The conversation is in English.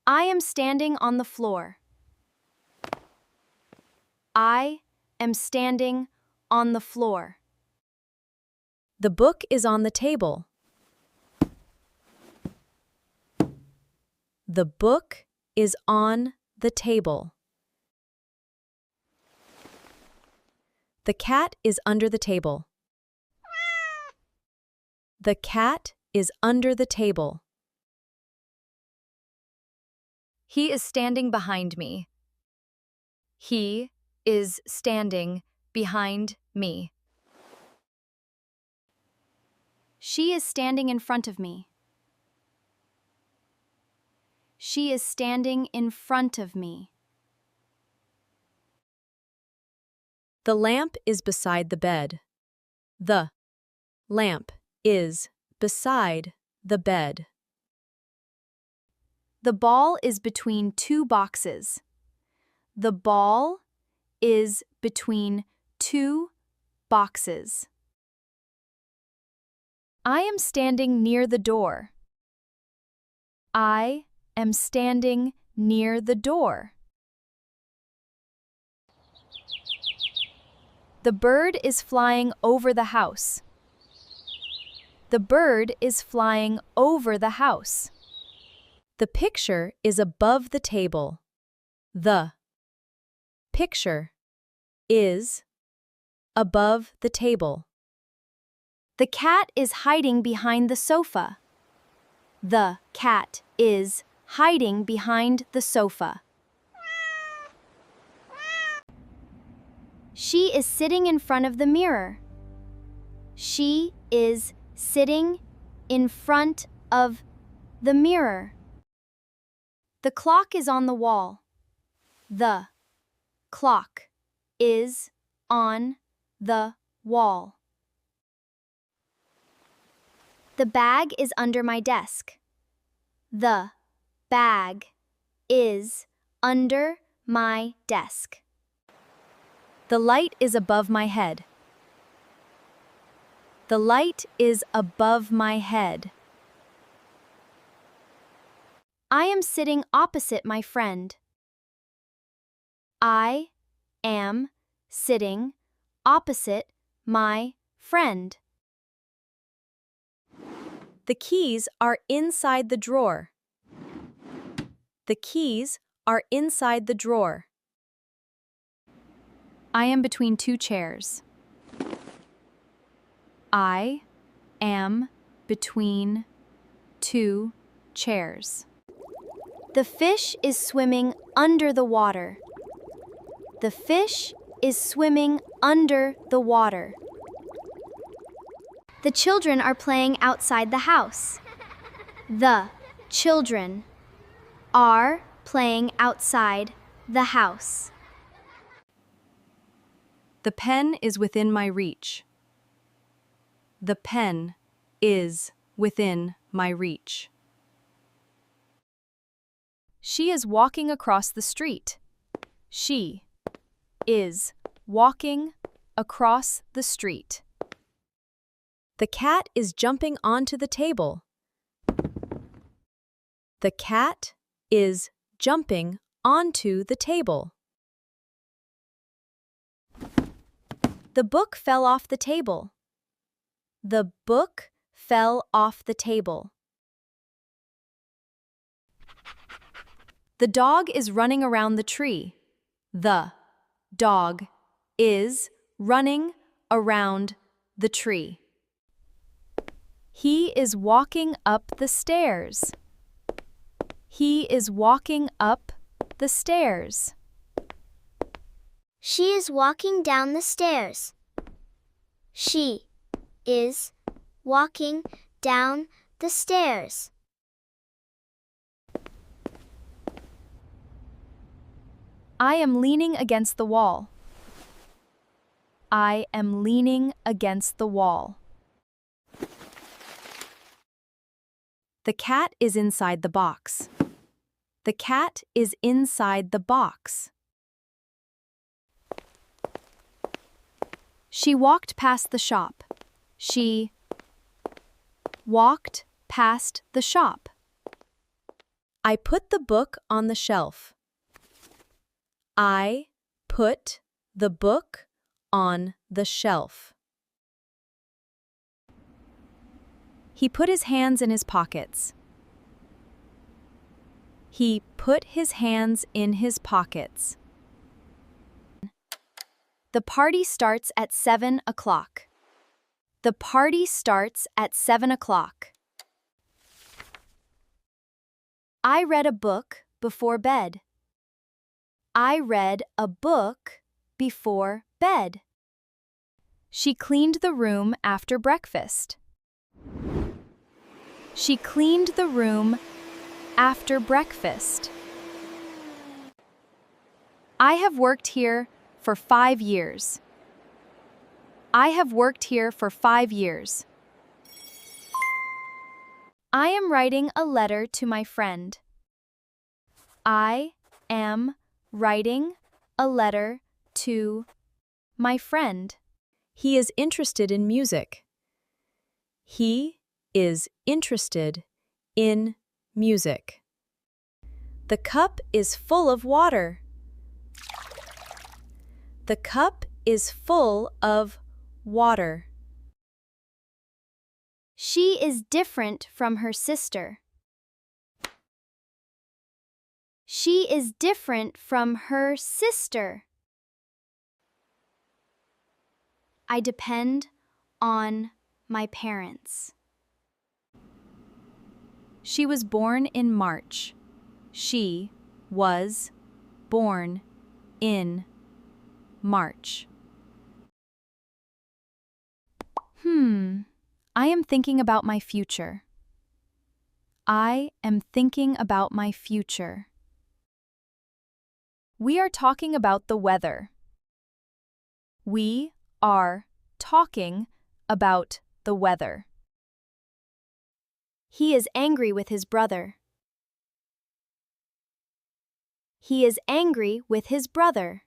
I am standing on the floor. I am standing on the floor. The book is on the table. The book is on the table. The cat is under the table. The cat is under the table. He is standing behind me. He is standing behind me. She is standing in front of me. She is standing in front of me. The lamp is beside the bed. The lamp is beside the bed. The ball is between two boxes. The ball is between two boxes. I am standing near the door. I am standing near the door. The bird is flying over the house. The bird is flying over the house. The picture is above the table. The picture is above the table. The cat is hiding behind the sofa. The cat is hiding behind the sofa. She is sitting in front of the mirror. She is sitting in front of the mirror. The clock is on the wall. The clock is on the wall. The bag is under my desk. The bag is under my desk. The light is above my head. The light is above my head. I am sitting opposite my friend. I am sitting opposite my friend. The keys are inside the drawer. The keys are inside the drawer. I am between two chairs. I am between two chairs. The fish is swimming under the water. The fish is swimming under the water. The children are playing outside the house. The children are playing outside the house. The pen is within my reach. The pen is within my reach. She is walking across the street. She is walking across the street. The cat is jumping onto the table. The cat is jumping onto the table. The book fell off the table. The book fell off the table. The dog is running around the tree. The dog is running around the tree. He is walking up the stairs. He is walking up the stairs. She is walking down the stairs. She is walking down the stairs. I am leaning against the wall. I am leaning against the wall. The cat is inside the box. The cat is inside the box. She walked past the shop. She walked past the shop. I put the book on the shelf. I put the book on the shelf. He put his hands in his pockets. He put his hands in his pockets. The party starts at 7 o'clock. The party starts at 7 o'clock. I read a book before bed. I read a book before bed. She cleaned the room after breakfast. She cleaned the room after breakfast. I have worked here for 5 years. I have worked here for 5 years. I am writing a letter to my friend. I am writing a letter to my friend. He is interested in music. He is interested in music. The cup is full of water. The cup is full of water. She is different from her sister. She is different from her sister. I depend on my parents. She was born in March. She was born in March. I am thinking about my future. I am thinking about my future. We are talking about the weather. We are talking about the weather. He is angry with his brother. He is angry with his brother.